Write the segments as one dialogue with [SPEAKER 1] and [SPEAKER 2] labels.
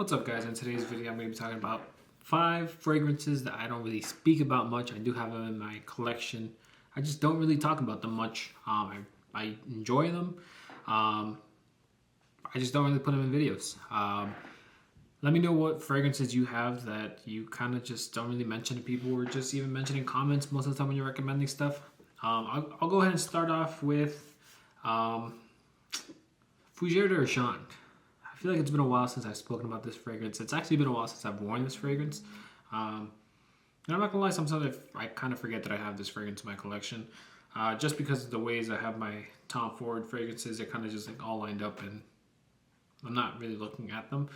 [SPEAKER 1] What's up, guys? In today's video I'm going to be talking about 5 fragrances that I don't really speak about much. I do have them in my collection. I just don't really talk about them much. I enjoy them. I just don't really put them in videos. Let me know what fragrances you have that you kind of just don't really mention to people, or just even mention in comments most of the time when you're recommending stuff. I'll go ahead and start off with Fougère d'Argent. I feel like it's been a while since I've spoken about this fragrance. It's actually been a while since I've worn this fragrance. And I'm not gonna lie, sometimes I kind of forget that I have this fragrance in my collection. Just because of the ways I have my Tom Ford fragrances, they're kind of just like all lined up and I'm not really looking at them.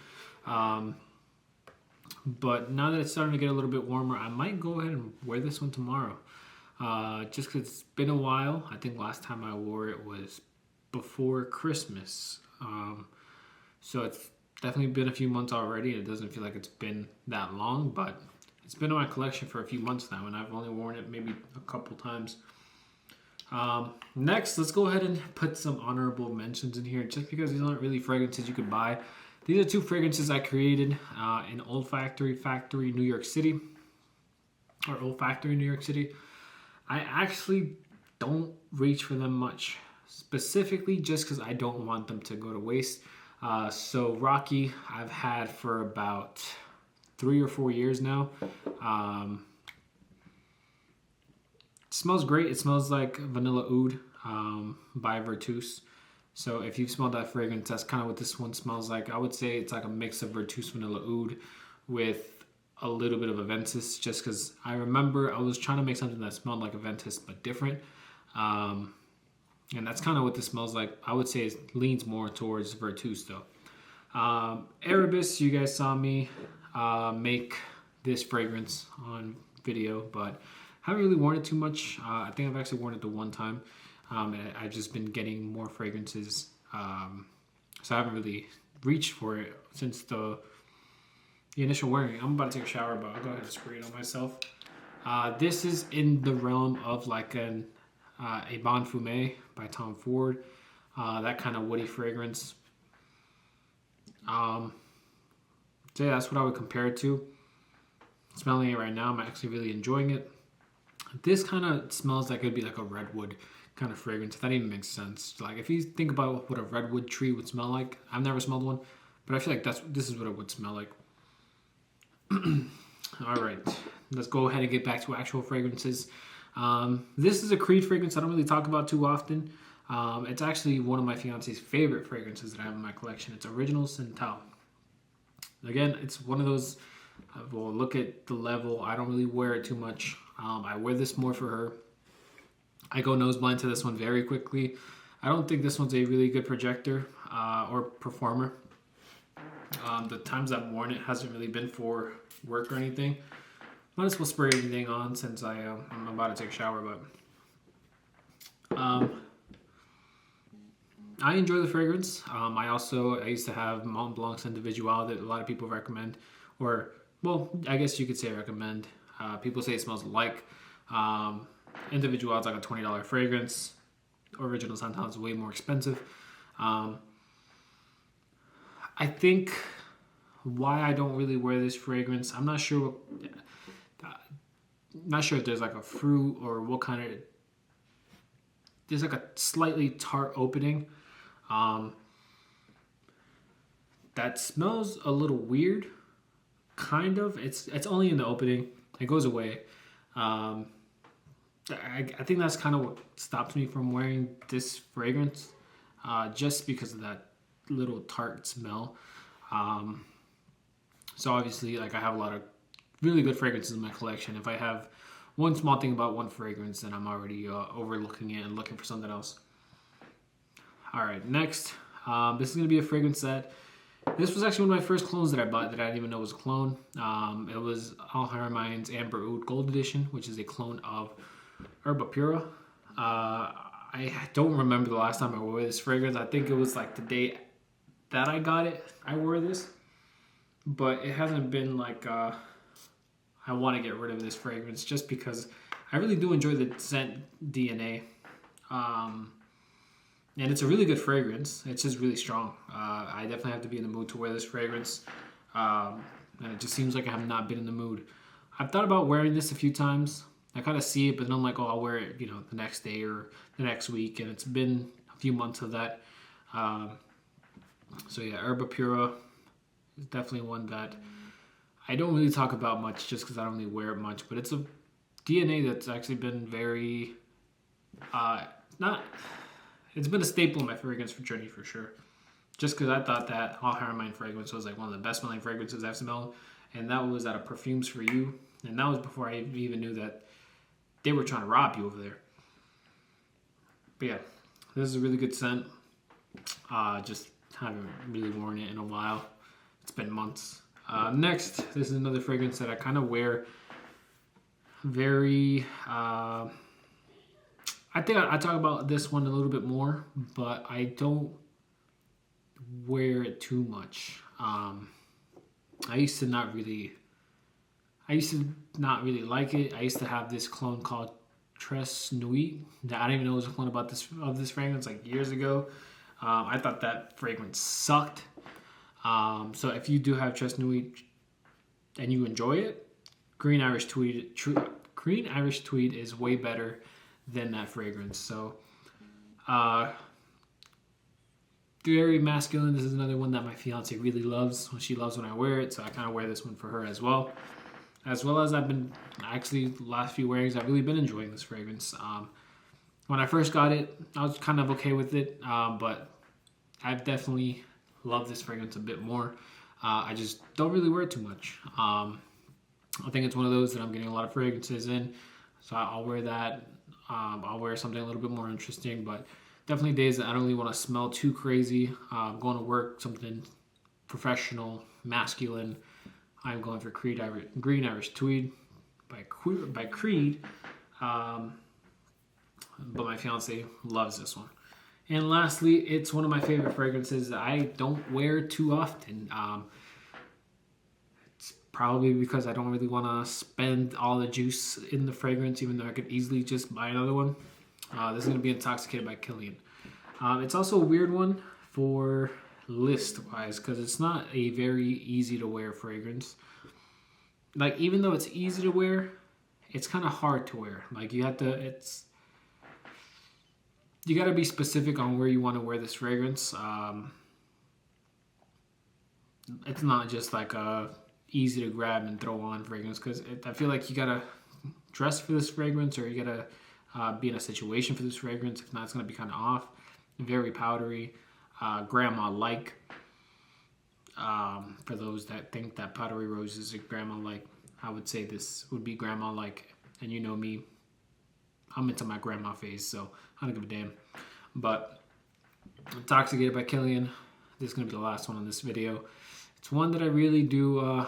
[SPEAKER 1] But now that it's starting to get a little bit warmer, I might go ahead and wear this one tomorrow. Just because it's been a while. I think last time I wore it was before Christmas. So it's definitely been a few months already. It doesn't feel like it's been that long, but it's been in my collection for a few months now, and I've only worn it maybe a couple times. Next, let's go ahead and put some honorable mentions in here, just because these aren't really fragrances you could buy. These are 2 fragrances I created in Olfactory Factory, New York City, or Olfactory, New York City. I actually don't reach for them much, specifically just because I don't want them to go to waste. So Rocky, I've had for about 3 or 4 years now. It smells great. It smells like Vanilla Oud by Vertus. So if you've smelled that fragrance, that's kind of what this one smells like. I would say it's like a mix of Vertus Vanilla Oud with a little bit of Aventus, just because I remember I was trying to make something that smelled like Aventus but different. And that's kind of what this smells like. I would say it leans more towards Vertus though. Erebus, you guys saw me make this fragrance on video, but haven't really worn it too much. I think I've actually worn it the one time. And I've just been getting more fragrances. So I haven't really reached for it since the initial wearing. I'm about to take a shower, but I'll go ahead and spray it on myself. This is in the realm of like a Bon Fumé by Tom Ford, that kind of woody fragrance. So yeah, that's what I would compare it to. Smelling it right now, I'm actually really enjoying it. This kind of smells like it'd be like a redwood kind of fragrance, if that even makes sense. Like if you think about what a redwood tree would smell like, I've never smelled one, but I feel like this is what it would smell like. All right, let's go ahead and get back to actual fragrances. This is a Creed fragrance I don't really talk about too often. It's actually one of my fiance's favorite fragrances that I have in my collection. It's Original Santal. Again, it's one of those, well, look at the level. I don't really wear it too much. I wear this more for her. I go nose blind to this one very quickly. I don't think this one's a really good projector or performer. The times I've worn it hasn't really been for work or anything. Might as well spray everything on since I'm about to take a shower, but I enjoy the fragrance. I used to have Mont Blanc's Individual that a lot of people recommend, or well, I guess you could say recommend. People say it smells like Individual is like a $20 fragrance. Original Santal is way more expensive. I think why I don't really wear this fragrance, I'm not sure. Not sure if there's like a fruit or what kind of. There's like a slightly tart opening. That smells a little weird. Kind of. It's only in the opening. It goes away. I think that's kind of what stops me from wearing this fragrance. Just because of that little tart smell. So obviously, like I have a lot of really good fragrances in my collection. If I have one small thing about one fragrance, then I'm already overlooking it and looking for something else. All right, next, this is gonna be a fragrance that this was actually one of my first clones that I bought that I didn't even know was a clone. It was Al Haramain's Amber Oud Gold Edition, which is a clone of Herba Pura. I don't remember the last time I wore this fragrance. I think it was like the day that I got it, I wore this. But it hasn't been like I want to get rid of this fragrance just because I really do enjoy the scent DNA. And it's a really good fragrance. It's just really strong. I definitely have to be in the mood to wear this fragrance. And it just seems like I have not been in the mood. I've thought about wearing this a few times. I kind of see it, but then I'm like, oh, I'll wear it, the next day or the next week. And it's been a few months of that. So yeah, Herba Pura is definitely one that I don't really talk about much just because I don't really wear it much. But it's a DNA that's actually been very, it's been a staple in my fragrance journey for sure. Just because I thought that All Harmine fragrance was like one of the best smelling fragrances I've smelled. And that was out of Perfumes for You. And that was before I even knew that they were trying to rob you over there. But yeah, this is a really good scent. Just haven't really worn it in a while. It's been months. Next, this is another fragrance that I kind of wear very... I think I talk about this one a little bit more, but I don't wear it too much. I used to not really like it. I used to have this clone called Tres Nuit. I didn't even know there was a clone of this fragrance like years ago. I thought that fragrance sucked. So if you do have Tres Nuit and you enjoy it, Green Irish Tweed is way better than that fragrance. So very masculine. This is another one that my fiance really loves. She loves when I wear it, so I kind of wear this one for her as well. As well as I've been, actually, the last few wearings, I've really been enjoying this fragrance. When I first got it, I was kind of okay with it, but I've definitely loved this fragrance a bit more. I just don't really wear it too much. I think it's one of those that I'm getting a lot of fragrances in, so I'll wear that. I'll wear something a little bit more interesting, but definitely days that I don't really want to smell too crazy. Going to work, something professional, masculine. I'm going for Green Irish Tweed by Creed. But my fiance loves this one. And lastly, it's one of my favorite fragrances that I don't wear too often. It's probably because I don't really want to spend all the juice in the fragrance, even though I could easily just buy another one. This is going to be Intoxicated by Killian. It's also a weird one for list-wise because it's not a very easy-to-wear fragrance. Like, even though it's easy to wear, it's kind of hard to wear. Like, you got to be specific on where you want to wear this fragrance. It's not just like a easy to grab and throw on fragrance because I feel like you got to dress for this fragrance or you got to be in a situation for this fragrance. If not, it's going to be kind of off. Very powdery, grandma-like. For those that think that powdery rose is a grandma-like, I would say this would be grandma-like. And you know me, I'm into my grandma phase, so I don't give a damn. But Intoxicated by Killian, this is going to be the last one on this video. It's one that I really do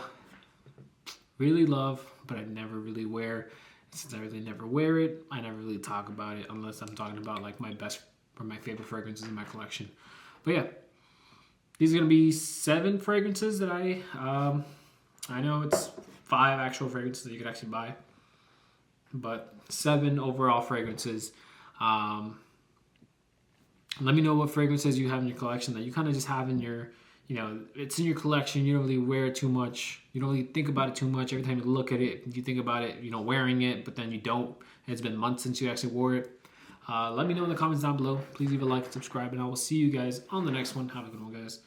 [SPEAKER 1] really love, but I never really wear. Since I really never wear it, I never really talk about it unless I'm talking about like my best or my favorite fragrances in my collection. But yeah, these are gonna be 7 fragrances that I know it's 5 actual fragrances that you could actually buy, but 7 overall fragrances. Let me know what fragrances you have in your collection that you kind of just have in your, it's in your collection. You don't really wear it too much. You don't really think about it too much. Every time you look at it, you think about it, wearing it, but then you don't. It's been months since you actually wore it. Let me know in the comments down below. Please leave a like and subscribe, and I will see you guys on the next one. Have a good one, guys.